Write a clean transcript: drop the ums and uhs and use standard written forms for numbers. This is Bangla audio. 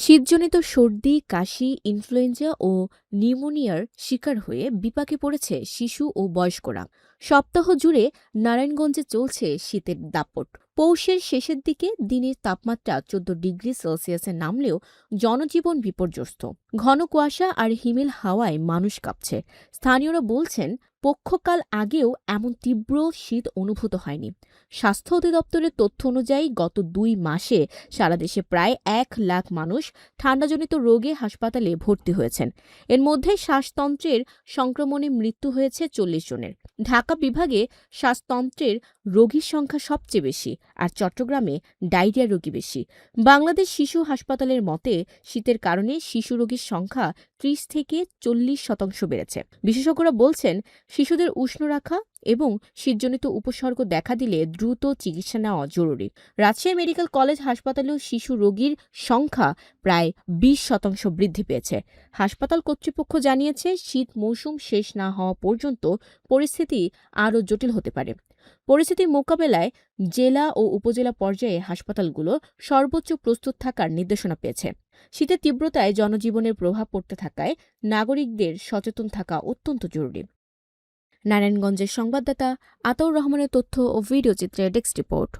শীতজনিত সর্দি, কাশি, ইনফ্লুয়েঞ্জা ও নিউমোনিয়ার শিকার হয়ে বিপাকে পড়েছে শিশু ও বয়স্করা। সপ্তাহ জুড়ে নারায়ণগঞ্জে চলছে শীতের দাপট। পৌষের শেষের দিকে দিনের তাপমাত্রা 14 ডিগ্রি সেলসিয়াসে নামলেও জনজীবন বিপর্যস্ত। ঘন কুয়াশা আর হিমেল হাওয়ায় মানুষ কাঁপছে। স্থানীয়রা বলছেন, পক্ষকাল আগেও এমন তীব্র শীত অনুভূত হয়নি। স্বাস্থ্য অধিদপ্তরের তথ্য অনুযায়ী গত 2 মাসে সারা দেশে প্রায় 1 লাখ মানুষ ঠান্ডাজনিত রোগে হাসপাতালে ভর্তি হয়েছেন। এর মধ্যে শ্বাসতন্ত্রের সংক্রমণে মৃত্যু হয়েছে 40 জনের। ঢাকা বিভাগে শ্বাসতন্ত্রের রোগীর সংখ্যা সবচেয়ে বেশি, আর চট্টগ্রামে ডায়রিয়া রোগী বেশি। বাংলাদেশ শিশু হাসপাতালের মতে, শীতের কারণে শিশু রোগীর সংখ্যা 30 থেকে 40% বেড়েছে। বিশেষজ্ঞরা বলছেন, শিশুদের উষ্ণ রাখা এবং শীতজনিত উপসর্গ দেখা দিলে দ্রুত চিকিৎসা নেওয়া জরুরি। রাজশাহী মেডিকেল কলেজ হাসপাতালেও শিশু রোগীর সংখ্যা প্রায় 20% বৃদ্ধি পেয়েছে। হাসপাতাল কর্তৃপক্ষ জানিয়েছে, শীত মৌসুম শেষ না হওয়া পর্যন্ত পরিস্থিতি আরও জটিল হতে পারে। পরিস্থিতি মোকাবেলায় জেলা ও উপজেলা পর্যায়ে হাসপাতালগুলো সর্বোচ্চ প্রস্তুত থাকার নির্দেশনা পেয়েছে। শীতের তীব্রতায় জনজীবনের প্রভাব পড়তে থাকায় নাগরিকদের সচেতন থাকা অত্যন্ত জরুরি। নারায়ণগঞ্জের সংবাদদাতা আতাউর রহমানের তথ্য ও ভিডিওচিত্রে ডেস্ক রিপোর্ট।